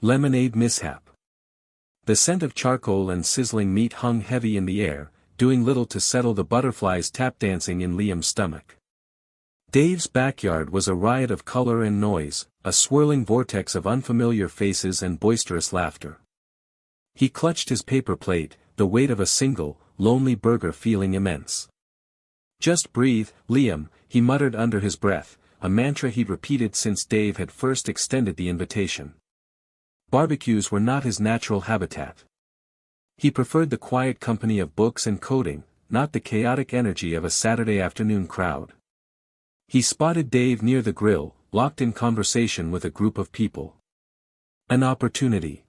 Lemonade mishap. The scent of charcoal and sizzling meat hung heavy in the air, doing little to settle the butterflies tap dancing in Liam's stomach. Dave's backyard was a riot of color and noise, a swirling vortex of unfamiliar faces and boisterous laughter. He clutched his paper plate, the weight of a single, lonely burger feeling immense. "Just breathe, Liam," he muttered under his breath, a mantra he'd repeated since Dave had first extended the invitation. Barbecues were not his natural habitat. He preferred the quiet company of books and coding, not the chaotic energy of a Saturday afternoon crowd. He spotted Dave near the grill, locked in conversation with a group of people. An opportunity.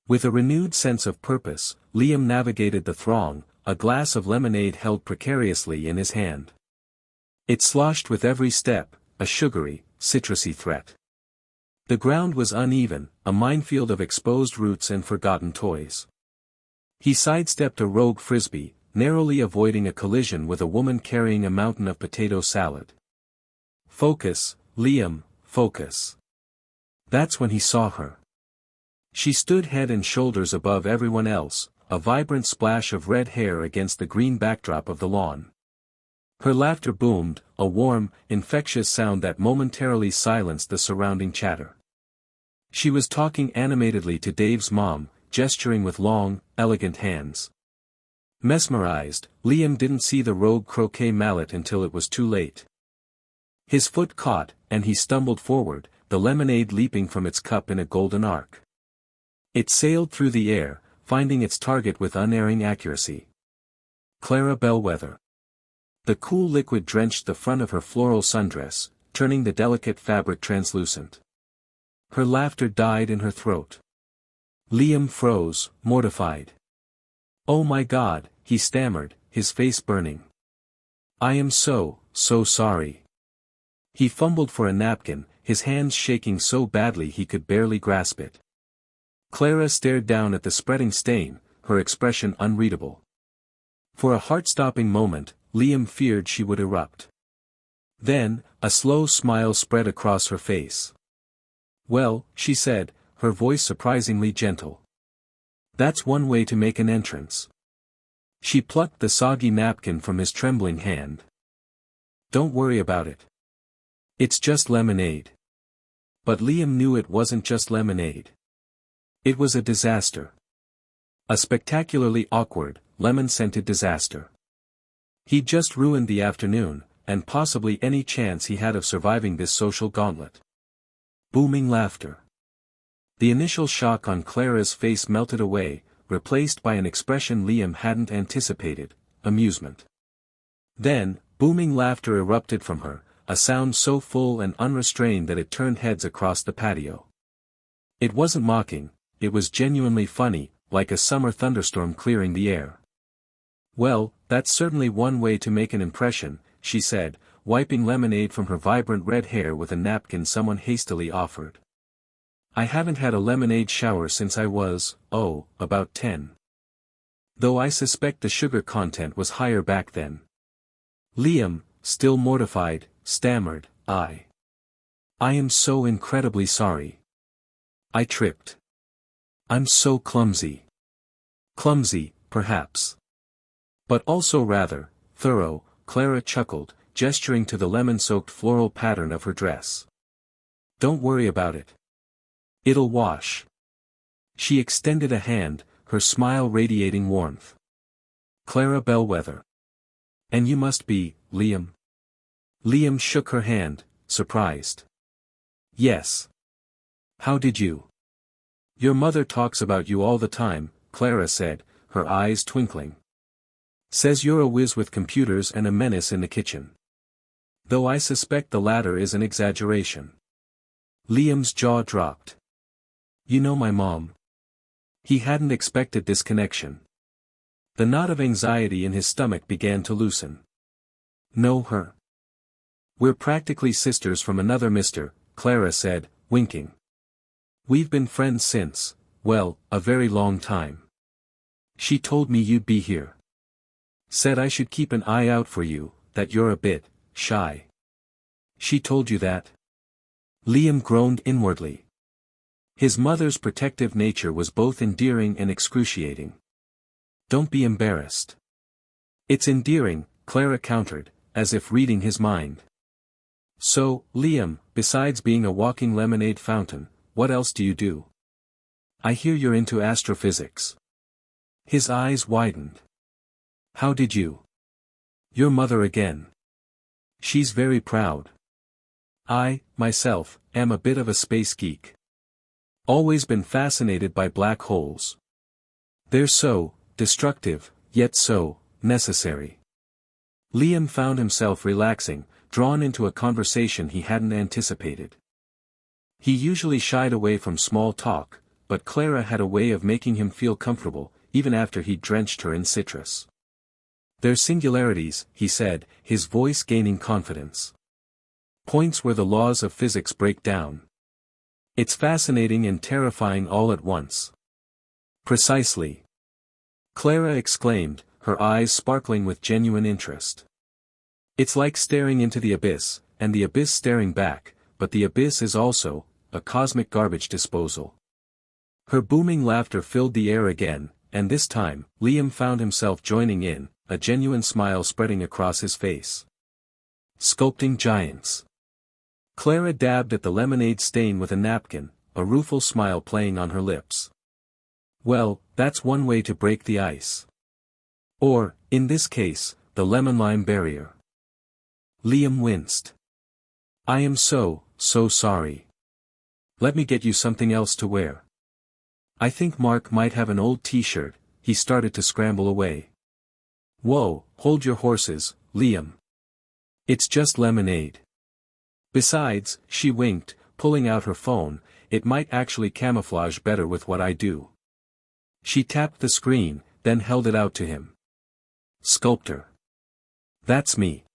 With a renewed sense of purpose, Liam navigated the throng, a glass of lemonade held precariously in his hand. It sloshed with every step, a sugary, citrusy threat. The ground was uneven, a minefield of exposed roots and forgotten toys. He sidestepped a rogue frisbee, narrowly avoiding a collision with a woman carrying a mountain of potato salad. "Focus, Liam, focus." That's when he saw her. She stood head and shoulders above everyone else, a vibrant splash of red hair against the green backdrop of the lawn. Her laughter boomed, a warm, infectious sound that momentarily silenced the surrounding chatter. She was talking animatedly to Dave's mom, gesturing with long, elegant hands. Mesmerized, Liam didn't see the rogue croquet mallet until it was too late. His foot caught, and he stumbled forward, the lemonade leaping from its cup in a golden arc. It sailed through the air, finding its target with unerring accuracy. Clara Bellwether. The cool liquid drenched the front of her floral sundress, turning the delicate fabric translucent. Her laughter died in her throat. Liam froze, mortified. "Oh my God," he stammered, his face burning. "I am so sorry." He fumbled for a napkin, his hands shaking so badly he could barely grasp it. Clara stared down at the spreading stain, her expression unreadable. For a heart-stopping moment, Liam feared she would erupt. Then, a slow smile spread across her face. "Well," she said, her voice surprisingly gentle. "That's one way to make an entrance." She plucked the soggy napkin from his trembling hand. "Don't worry about it. It's just lemonade." But Liam knew it wasn't just lemonade. It was a disaster. A spectacularly awkward, lemon-scented disaster. He'd just ruined the afternoon, and possibly any chance he had of surviving this social gauntlet. Booming laughter. The initial shock on Clara's face melted away, replaced by an expression Liam hadn't anticipated, amusement. Then, booming laughter erupted from her, a sound so full and unrestrained that it turned heads across the patio. It wasn't mocking, it was genuinely funny, like a summer thunderstorm clearing the air. "Well, that's certainly one way to make an impression," she said, wiping lemonade from her vibrant red hair with a napkin someone hastily offered. "I haven't had a lemonade shower since I was, about 10. Though I suspect the sugar content was higher back then." Liam, still mortified, stammered, I am so incredibly sorry. I tripped. I'm so clumsy." Clumsy, perhaps. But also rather thorough, Clara chuckled, gesturing to the lemon-soaked floral pattern of her dress. "Don't worry about it. It'll wash." She extended a hand, her smile radiating warmth. "Clara Bellwether. And you must be, Liam." Liam shook her hand, surprised. "Yes. How did you?" "Your mother talks about you all the time," Clara said, her eyes twinkling. "Says you're a whiz with computers and a menace in the kitchen. Though I suspect the latter is an exaggeration." Liam's jaw dropped. "You know my mom." He hadn't expected this connection. The knot of anxiety in his stomach began to loosen. "Know her? We're practically sisters from another mister," Clara said, winking. "We've been friends since, well, a very long time. She told me you'd be here. Said I should keep an eye out for you, that you're a bit shy." "She told you that?" Liam groaned inwardly. His mother's protective nature was both endearing and excruciating. "Don't be embarrassed." "It's endearing," Clara countered, as if reading his mind. "So, Liam, besides being a walking lemonade fountain, what else do you do? I hear you're into astrophysics." His eyes widened. "How did you? Your mother again. She's very proud. I, myself, am a bit of a space geek. Always been fascinated by black holes. They're so destructive, yet so necessary." Liam found himself relaxing, drawn into a conversation he hadn't anticipated. He usually shied away from small talk, but Clara had a way of making him feel comfortable, even after he'd drenched her in citrus. "They're singularities," he said, his voice gaining confidence. "Points where the laws of physics break down. It's fascinating and terrifying all at once." "Precisely," Clara exclaimed, her eyes sparkling with genuine interest. "It's like staring into the abyss, and the abyss staring back, but the abyss is also a cosmic garbage disposal." Her booming laughter filled the air again, and this time, Liam found himself joining in, a genuine smile spreading across his face. "Sculpting giants." Clara dabbed at the lemonade stain with a napkin, a rueful smile playing on her lips. "Well, that's one way to break the ice. Or, in this case, the lemon-lime barrier." Liam winced. "I am so sorry. Let me get you something else to wear. I think Mark might have an old t-shirt." He started to scramble away. "Whoa, hold your horses, Liam. It's just lemonade. Besides," she winked, pulling out her phone, "it might actually camouflage better with what I do." She tapped the screen, then held it out to him. "Sculptor. That's me."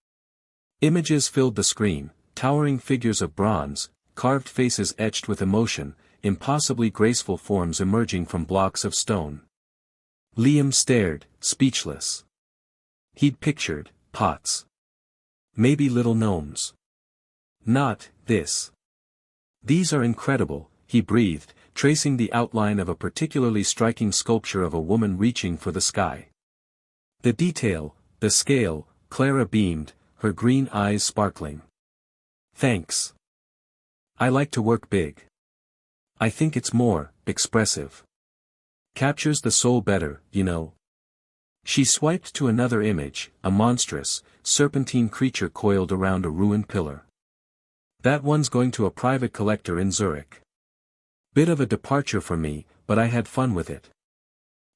Images filled the screen, towering figures of bronze, carved faces etched with emotion, impossibly graceful forms emerging from blocks of stone. Liam stared, speechless. He'd pictured pots. Maybe little gnomes. Not this. "These are incredible," he breathed, tracing the outline of a particularly striking sculpture of a woman reaching for the sky. "The detail, the scale," Clara beamed, her green eyes sparkling. "Thanks. I like to work big. I think it's more expressive. Captures the soul better, you know." She swiped to another image, a monstrous, serpentine creature coiled around a ruined pillar. "That one's going to a private collector in Zurich. Bit of a departure for me, but I had fun with it."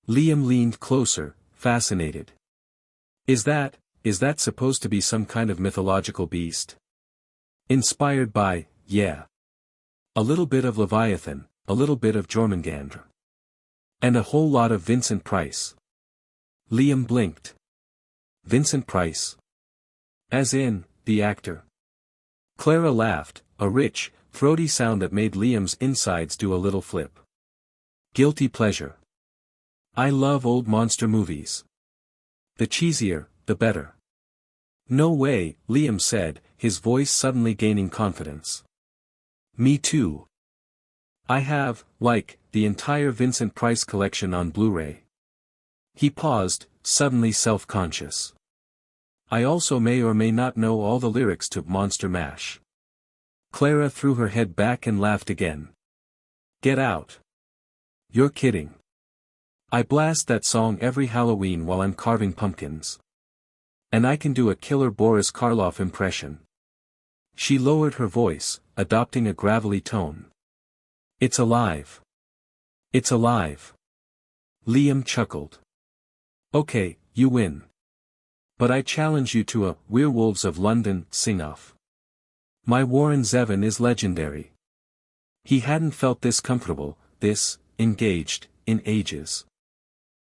Liam leaned closer, fascinated. Is that supposed to be some kind of mythological beast?" "Inspired by, yeah. A little bit of Leviathan, a little bit of Jormungandr. And a whole lot of Vincent Price." Liam blinked. "Vincent Price? As in, the actor?" Clara laughed, a rich, throaty sound that made Liam's insides do a little flip. "Guilty pleasure. I love old monster movies. The cheesier, the better." "No way," Liam said, his voice suddenly gaining confidence. "Me too. I have, like, the entire Vincent Price collection on Blu-ray." He paused, suddenly self-conscious. "I also may or may not know all the lyrics to Monster Mash." Clara threw her head back and laughed again. "Get out. You're kidding. I blast that song every Halloween while I'm carving pumpkins. And I can do a killer Boris Karloff impression." She lowered her voice, adopting a gravelly tone. "It's alive. It's alive." Liam chuckled. "Okay, you win. But I challenge you to a Werewolves of London sing-off. My Warren Zevon is legendary." He hadn't felt this comfortable, this engaged, in ages.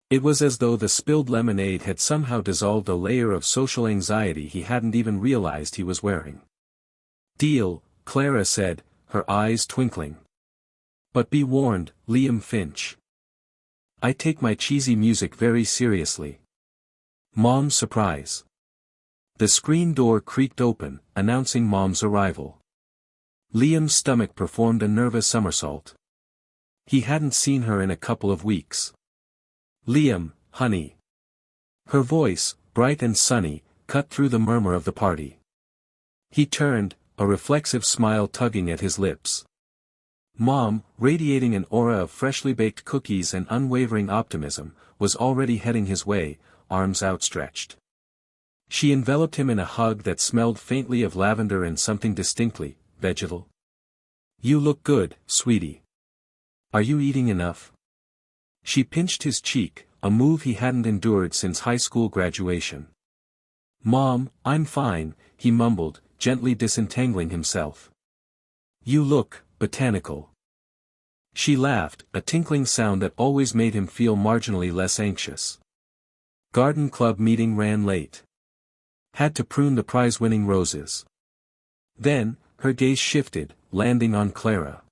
It was as though the spilled lemonade had somehow dissolved a layer of social anxiety he hadn't even realized he was wearing. "Deal," Clara said, her eyes twinkling. "But be warned, Liam Finch. I take my cheesy music very seriously." Mom's surprise. The screen door creaked open, announcing Mom's arrival. Liam's stomach performed a nervous somersault. He hadn't seen her in a couple of weeks. "Liam, honey." Her voice, bright and sunny, cut through the murmur of the party. He turned, a reflexive smile tugging at his lips. Mom, radiating an aura of freshly baked cookies and unwavering optimism, was already heading his way, arms outstretched. She enveloped him in a hug that smelled faintly of lavender and something distinctly vegetal. "You look good, sweetie. Are you eating enough?" She pinched his cheek, a move he hadn't endured since high school graduation. "Mom, I'm fine," he mumbled, gently disentangling himself. "You look botanical." She laughed, a tinkling sound that always made him feel marginally less anxious. Garden club meeting ran late. Had to prune the prize-winning roses. Then, her gaze shifted, landing on Clara.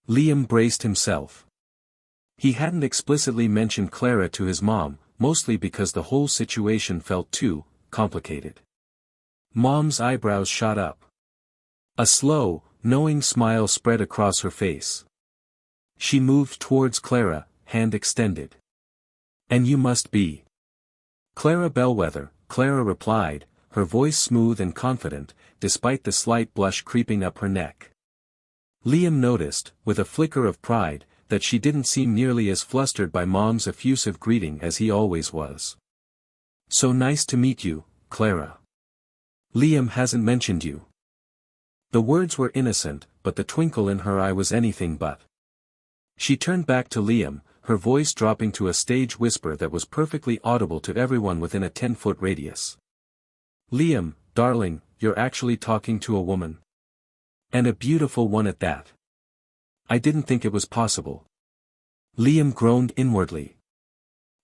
Liam braced himself. He hadn't explicitly mentioned Clara to his mom, mostly because the whole situation felt too complicated. Mom's eyebrows shot up. A slow, knowing smile spread across her face. She moved towards Clara, hand extended. "And you must be." "Clara Bellwether," Clara replied, her voice smooth and confident, despite the slight blush creeping up her neck. Liam noticed, with a flicker of pride, that she didn't seem nearly as flustered by Mom's effusive greeting as he always was. "So nice to meet you, Clara. Liam hasn't mentioned you." The words were innocent, but the twinkle in her eye was anything but. She turned back to Liam, her voice dropping to a stage whisper that was perfectly audible to everyone within a 10-foot radius. "Liam, darling, you're actually talking to a woman. And a beautiful one at that. I didn't think it was possible." Liam groaned inwardly.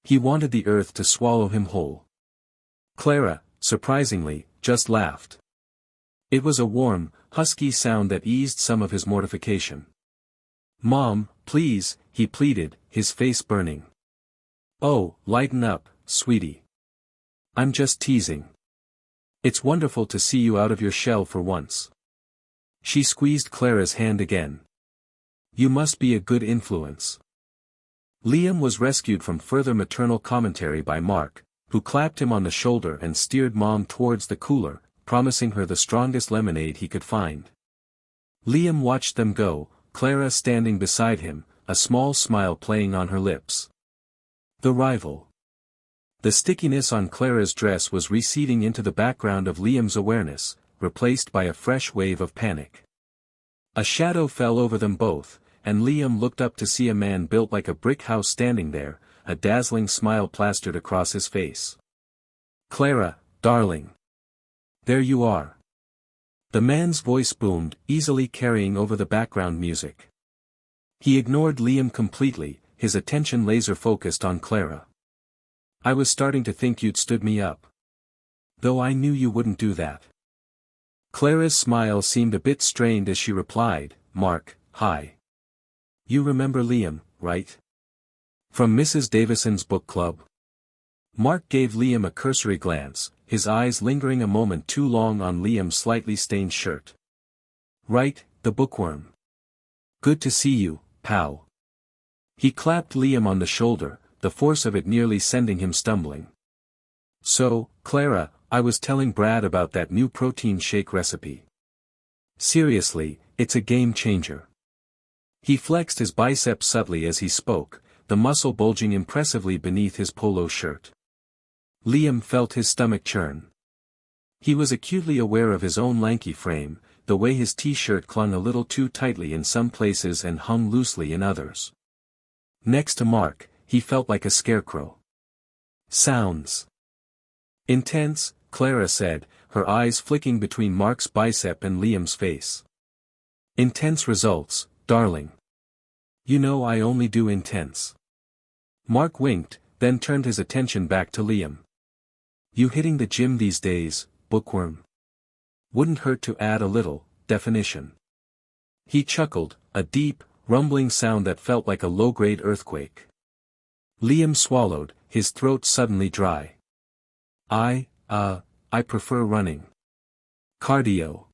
He wanted the earth to swallow him whole. Clara, surprisingly, just laughed. It was a warm, husky sound that eased some of his mortification. "Mom, please," he pleaded, his face burning. "Oh, lighten up, sweetie. I'm just teasing. It's wonderful to see you out of your shell for once." She squeezed Clara's hand again. "You must be a good influence." Liam was rescued from further maternal commentary by Mark, who clapped him on the shoulder and steered Mom towards the cooler, promising her the strongest lemonade he could find. Liam watched them go, Clara standing beside him, a small smile playing on her lips. The rival. The stickiness on Clara's dress was receding into the background of Liam's awareness, replaced by a fresh wave of panic. A shadow fell over them both, and Liam looked up to see a man built like a brick house standing there, a dazzling smile plastered across his face. "Clara, darling. There you are." The man's voice boomed, easily carrying over the background music. He ignored Liam completely, his attention laser-focused on Clara. "I was starting to think you'd stood me up. Though I knew you wouldn't do that." Clara's smile seemed a bit strained as she replied, "Mark, hi. You remember Liam, right? From Mrs. Davison's book club?" Mark gave Liam a cursory glance, his eyes lingering a moment too long on Liam's slightly stained shirt. "Right, the bookworm. Good to see you, pal." He clapped Liam on the shoulder, the force of it nearly sending him stumbling. "So, Clara, I was telling Brad about that new protein shake recipe. Seriously, it's a game changer." He flexed his biceps subtly as he spoke, the muscle bulging impressively beneath his polo shirt. Liam felt his stomach churn. He was acutely aware of his own lanky frame, the way his t-shirt clung a little too tightly in some places and hung loosely in others. Next to Mark, he felt like a scarecrow. "Sounds intense," Clara said, her eyes flicking between Mark's bicep and Liam's face. "Intense results, darling. You know I only do intense." Mark winked, then turned his attention back to Liam. "You hitting the gym these days, bookworm? Wouldn't hurt to add a little definition." He chuckled, a deep, rumbling sound that felt like a low-grade earthquake. Liam swallowed, his throat suddenly dry. I prefer running. Cardio.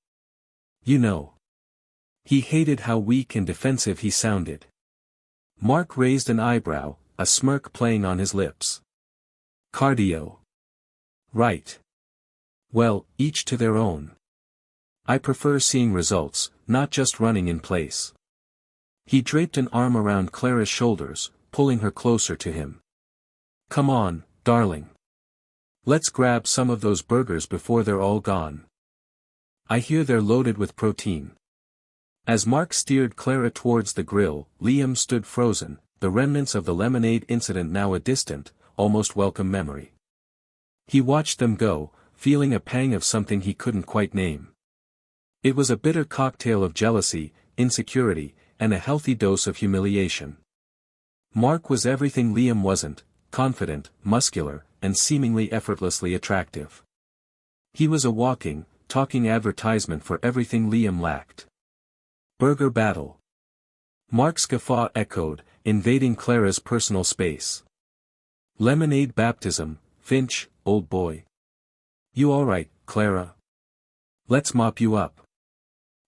You know." He hated how weak and defensive he sounded. Mark raised an eyebrow, a smirk playing on his lips. Cardio. Right. Well, each to their own. I prefer seeing results, not just running in place. He draped an arm around Clara's shoulders, pulling her closer to him. Come on, darling. Let's grab some of those burgers before they're all gone. I hear they're loaded with protein. As Mark steered Clara towards the grill, Liam stood frozen, the remnants of the lemonade incident now a distant, almost welcome memory. He watched them go, feeling a pang of something he couldn't quite name. It was a bitter cocktail of jealousy, insecurity, and a healthy dose of humiliation. Mark was everything Liam wasn't, confident, muscular, and seemingly effortlessly attractive. He was a walking, talking advertisement for everything Liam lacked. Burger battle. Mark's guffaw echoed, invading Clara's personal space. Lemonade baptism, Finch, old boy. You alright, Clara? Let's mop you up.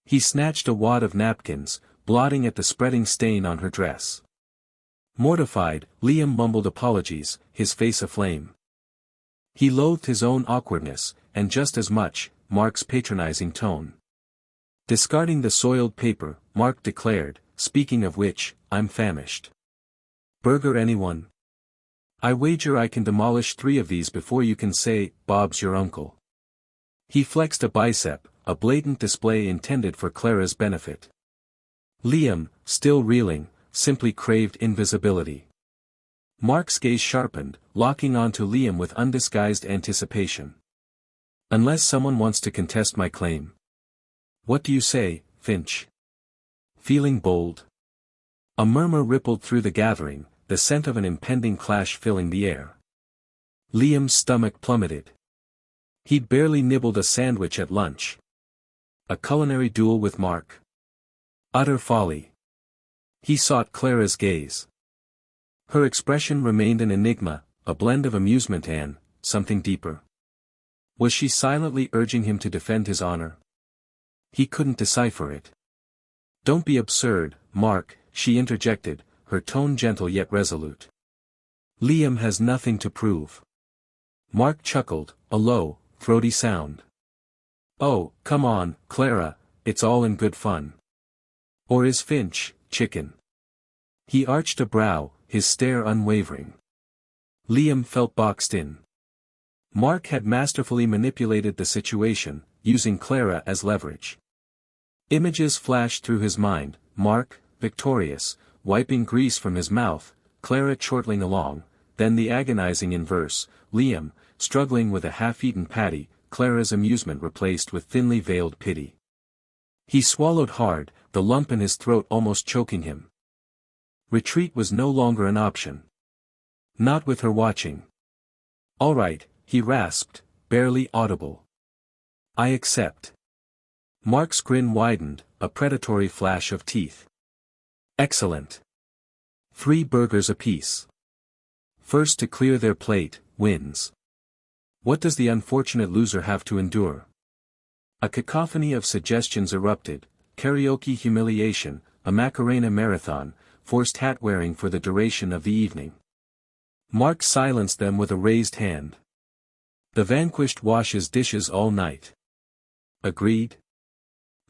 He snatched a wad of napkins, blotting at the spreading stain on her dress. Mortified, Liam mumbled apologies, his face aflame. He loathed his own awkwardness, and just as much, Mark's patronizing tone. Discarding the soiled paper, Mark declared, speaking of which, I'm famished. Burger anyone? I wager I can demolish 3 of these before you can say, Bob's your uncle. He flexed a bicep, a blatant display intended for Clara's benefit. Liam, still reeling, simply craved invisibility. Mark's gaze sharpened, locking onto Liam with undisguised anticipation. Unless someone wants to contest my claim. What do you say, Finch? Feeling bold? A murmur rippled through the gathering, the scent of an impending clash filling the air. Liam's stomach plummeted. He'd barely nibbled a sandwich at lunch. A culinary duel with Mark. Utter folly. He sought Clara's gaze. Her expression remained an enigma, a blend of amusement and something deeper. Was she silently urging him to defend his honor? He couldn't decipher it. Don't be absurd, Mark, she interjected, her tone gentle yet resolute. Liam has nothing to prove. Mark chuckled, a low, throaty sound. Oh, come on, Clara, it's all in good fun. Or is Finch, chicken? He arched a brow, his stare unwavering. Liam felt boxed in. Mark had masterfully manipulated the situation, using Clara as leverage. Images flashed through his mind, Mark, victorious, wiping grease from his mouth, Clara chortling along, then the agonizing inverse, Liam, struggling with a half-eaten patty, Clara's amusement replaced with thinly veiled pity. He swallowed hard, the lump in his throat almost choking him. Retreat was no longer an option. Not with her watching. All right, he rasped, barely audible. I accept. Mark's grin widened, a predatory flash of teeth. Excellent. 3 burgers apiece. First to clear their plate, wins. What does the unfortunate loser have to endure? A cacophony of suggestions erupted, karaoke humiliation, a Macarena marathon, forced hat-wearing for the duration of the evening. Mark silenced them with a raised hand. The vanquished washes dishes all night. Agreed?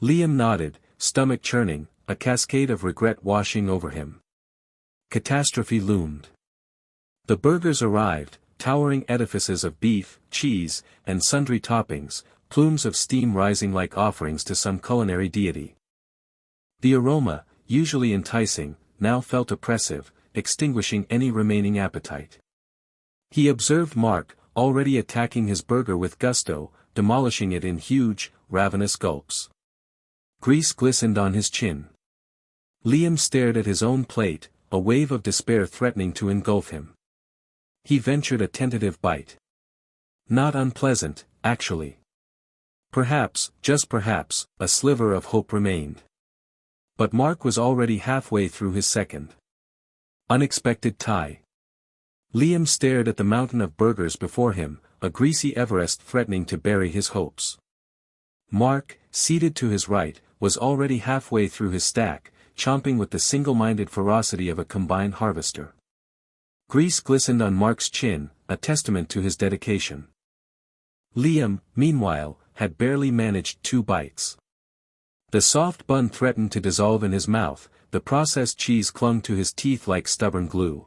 Liam nodded, stomach churning, a cascade of regret washing over him. Catastrophe loomed. The burgers arrived, towering edifices of beef, cheese, and sundry toppings, plumes of steam rising like offerings to some culinary deity. The aroma, usually enticing, now felt oppressive, extinguishing any remaining appetite. He observed Mark, already attacking his burger with gusto, demolishing it in huge, ravenous gulps. Grease glistened on his chin. Liam stared at his own plate, a wave of despair threatening to engulf him. He ventured a tentative bite. Not unpleasant, actually. Perhaps, just perhaps, a sliver of hope remained. But Mark was already halfway through his second. Unexpected tie. Liam stared at the mountain of burgers before him, a greasy Everest threatening to bury his hopes. Mark, seated to his right, was already halfway through his stack, chomping with the single-minded ferocity of a combined harvester. Grease glistened on Mark's chin, a testament to his dedication. Liam, meanwhile, had barely managed 2 bites. The soft bun threatened to dissolve in his mouth, the processed cheese clung to his teeth like stubborn glue.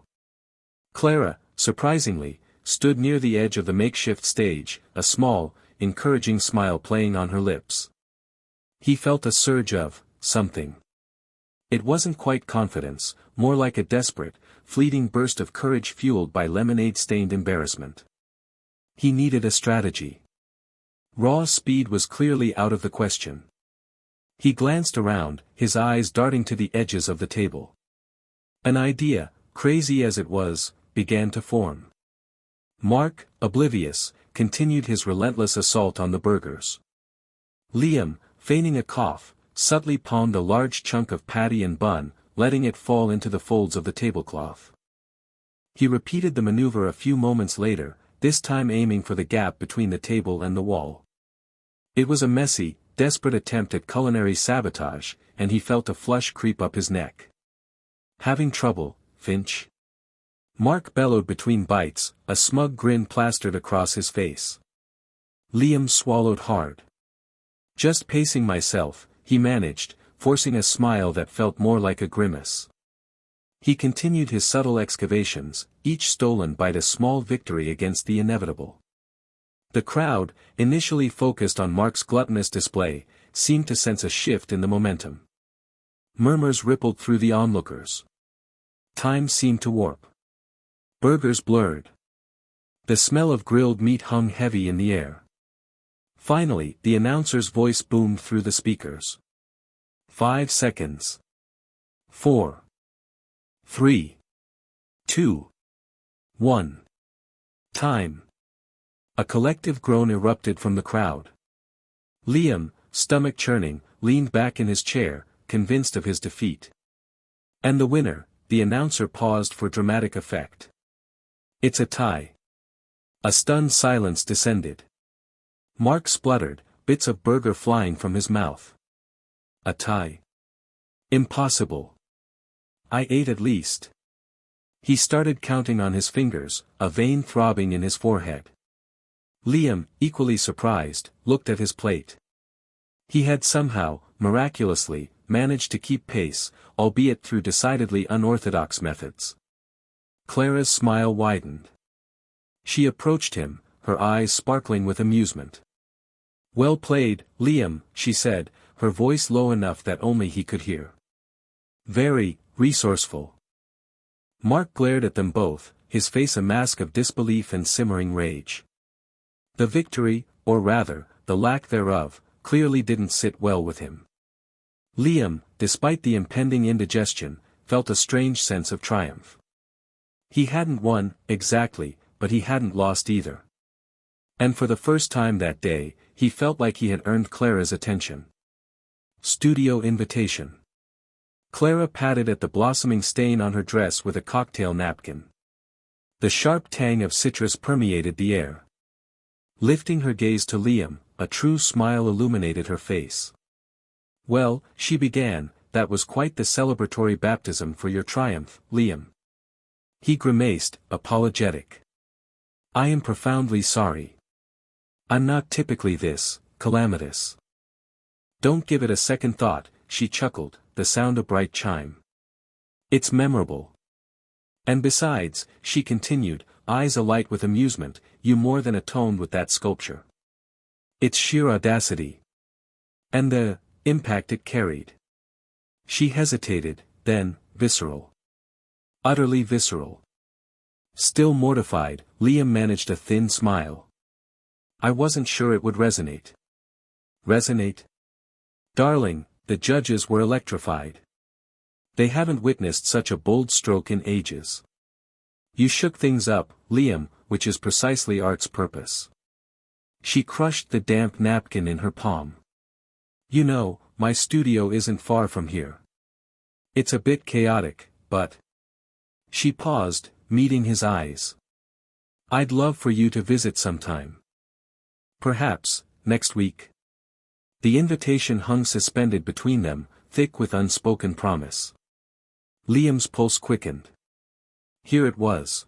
Clara, surprisingly, stood near the edge of the makeshift stage, a small, encouraging smile playing on her lips. He felt a surge of something. It wasn't quite confidence, more like a desperate, fleeting burst of courage fueled by lemonade-stained embarrassment. He needed a strategy. Raw speed was clearly out of the question. He glanced around, his eyes darting to the edges of the table. An idea, crazy as it was, began to form. Mark, oblivious, continued his relentless assault on the burgers. Liam, feigning a cough, subtly palmed a large chunk of patty and bun, letting it fall into the folds of the tablecloth. He repeated the maneuver a few moments later, this time aiming for the gap between the table and the wall. It was a messy, desperate attempt at culinary sabotage, and he felt a flush creep up his neck. Having trouble, Finch? Mark bellowed between bites, a smug grin plastered across his face. Liam swallowed hard. Just pacing myself, he managed, forcing a smile that felt more like a grimace. He continued his subtle excavations, each stolen bite a small victory against the inevitable. The crowd, initially focused on Mark's gluttonous display, seemed to sense a shift in the momentum. Murmurs rippled through the onlookers. Time seemed to warp. Burgers blurred. The smell of grilled meat hung heavy in the air. Finally, the announcer's voice boomed through the speakers. 5 seconds. 4. 3. 2. 1. Time. A collective groan erupted from the crowd. Liam, stomach churning, leaned back in his chair, convinced of his defeat. And the winner, the announcer paused for dramatic effect. It's a tie. A stunned silence descended. Mark spluttered, bits of burger flying from his mouth. A tie. Impossible. I ate at least. He started counting on his fingers, a vein throbbing in his forehead. Liam, equally surprised, looked at his plate. He had somehow, miraculously, managed to keep pace, albeit through decidedly unorthodox methods. Clara's smile widened. She approached him, her eyes sparkling with amusement. Well played, Liam, she said, her voice low enough that only he could hear. Very resourceful. Mark glared at them both, his face a mask of disbelief and simmering rage. The victory, or rather, the lack thereof, clearly didn't sit well with him. Liam, despite the impending indigestion, felt a strange sense of triumph. He hadn't won, exactly, but he hadn't lost either. And for the first time that day, he felt like he had earned Clara's attention. Studio invitation. Clara patted at the blossoming stain on her dress with a cocktail napkin. The sharp tang of citrus permeated the air. Lifting her gaze to Liam, a true smile illuminated her face. Well, she began, that was quite the celebratory baptism for your triumph, Liam. He grimaced, apologetic. I am profoundly sorry. I'm not typically this, calamitous. Don't give it a second thought, she chuckled, the sound a bright chime. It's memorable. And besides, she continued, eyes alight with amusement, you more than atoned with that sculpture. It's sheer audacity. And the impact it carried. She hesitated, then, visceral. Utterly visceral. Still mortified, Liam managed a thin smile. I wasn't sure it would resonate. Resonate? Darling, the judges were electrified. They haven't witnessed such a bold stroke in ages. You shook things up, Liam, which is precisely art's purpose. She crushed the damp napkin in her palm. You know, my studio isn't far from here. It's a bit chaotic, but... She paused, meeting his eyes. I'd love for you to visit sometime. Perhaps, next week. The invitation hung suspended between them, thick with unspoken promise. Liam's pulse quickened. Here it was.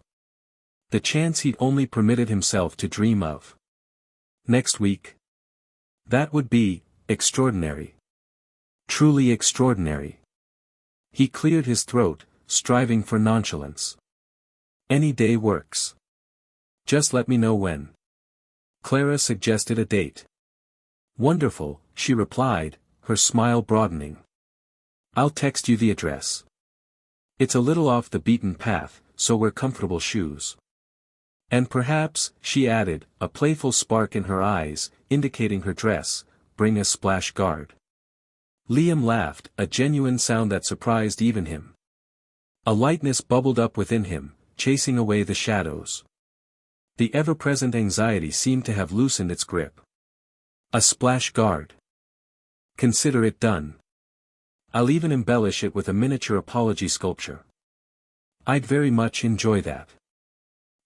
The chance he'd only permitted himself to dream of. Next week? That would be extraordinary. Truly extraordinary. He cleared his throat, striving for nonchalance. Any day works. Just let me know when. Clara suggested a date. Wonderful, she replied, her smile broadening. I'll text you the address. It's a little off the beaten path, so wear comfortable shoes. And perhaps, she added, a playful spark in her eyes, indicating her dress, bring a splash guard. Liam laughed, a genuine sound that surprised even him. A lightness bubbled up within him, chasing away the shadows. The ever-present anxiety seemed to have loosened its grip. A splash guard. Consider it done. I'll even embellish it with a miniature apology sculpture. I'd very much enjoy that.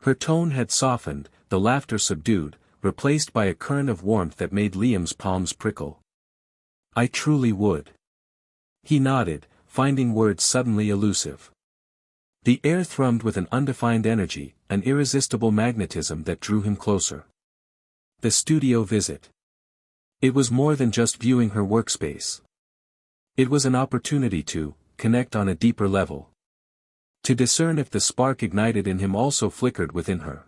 Her tone had softened, the laughter subdued, replaced by a current of warmth that made Liam's palms prickle. I truly would. He nodded, finding words suddenly elusive. The air thrummed with an undefined energy, an irresistible magnetism that drew him closer. The studio visit. It was more than just viewing her workspace. It was an opportunity to connect on a deeper level. To discern if the spark ignited in him also flickered within her.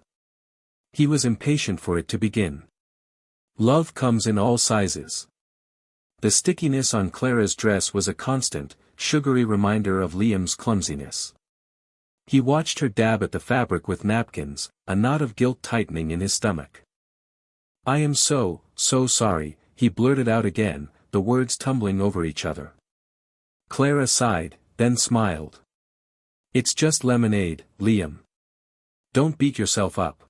He was impatient for it to begin. Love comes in all sizes. The stickiness on Clara's dress was a constant, sugary reminder of Liam's clumsiness. He watched her dab at the fabric with napkins, a knot of guilt tightening in his stomach. I am so sorry, he blurted out again, the words tumbling over each other. Clara sighed, then smiled. It's just lemonade, Liam. Don't beat yourself up.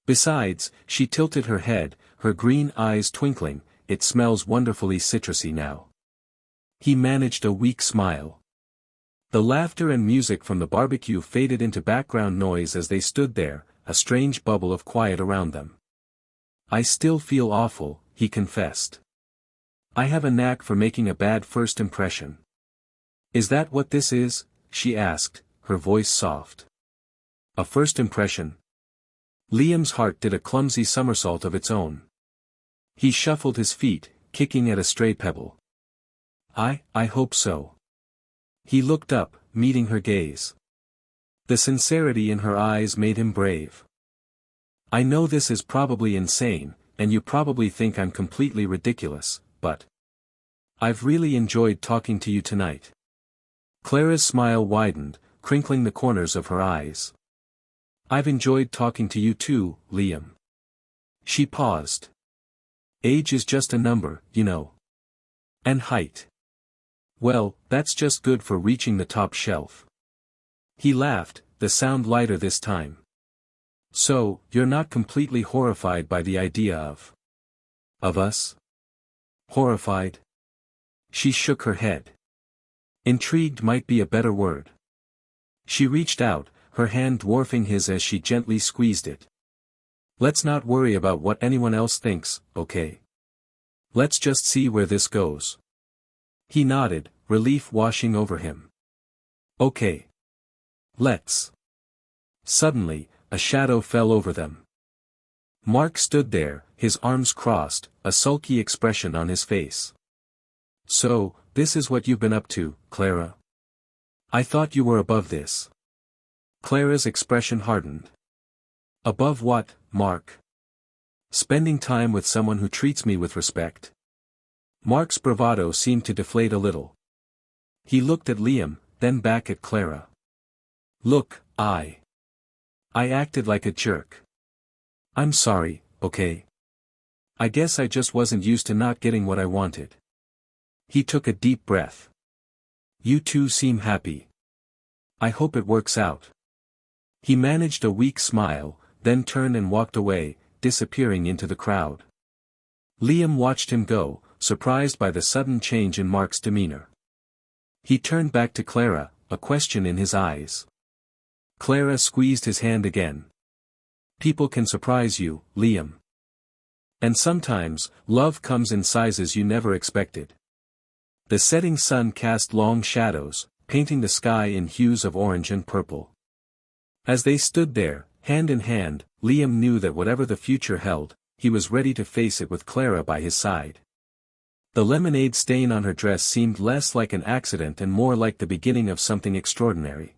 Besides, she tilted her head, her green eyes twinkling, it smells wonderfully citrusy now. He managed a weak smile. The laughter and music from the barbecue faded into background noise as they stood there, a strange bubble of quiet around them. I still feel awful, he confessed. I have a knack for making a bad first impression. Is that what this is? She asked, her voice soft. A first impression? Liam's heart did a clumsy somersault of its own. He shuffled his feet, kicking at a stray pebble. I hope so. He looked up, meeting her gaze. The sincerity in her eyes made him brave. I know this is probably insane, and you probably think I'm completely ridiculous, but I've really enjoyed talking to you tonight. Clara's smile widened, crinkling the corners of her eyes. I've enjoyed talking to you too, Liam. She paused. Age is just a number, you know. And height. Well, that's just good for reaching the top shelf. He laughed, the sound lighter this time. So, you're not completely horrified by the idea of us? Horrified? She shook her head. Intrigued might be a better word. She reached out, her hand dwarfing his as she gently squeezed it. Let's not worry about what anyone else thinks, okay? Let's just see where this goes. He nodded, relief washing over him. Okay. Let's. Suddenly, a shadow fell over them. Mark stood there, his arms crossed, a sulky expression on his face. So, this is what you've been up to, Clara? I thought you were above this. Clara's expression hardened. Above what, Mark? Spending time with someone who treats me with respect. Mark's bravado seemed to deflate a little. He looked at Liam, then back at Clara. Look, I acted like a jerk. I'm sorry, okay? I guess I just wasn't used to not getting what I wanted. He took a deep breath. You two seem happy. I hope it works out. He managed a weak smile, then turned and walked away, disappearing into the crowd. Liam watched him go, surprised by the sudden change in Mark's demeanor. He turned back to Clara, a question in his eyes. Clara squeezed his hand again. People can surprise you, Liam. And sometimes, love comes in sizes you never expected. The setting sun cast long shadows, painting the sky in hues of orange and purple. As they stood there, hand in hand, Liam knew that whatever the future held, he was ready to face it with Clara by his side. The lemonade stain on her dress seemed less like an accident and more like the beginning of something extraordinary.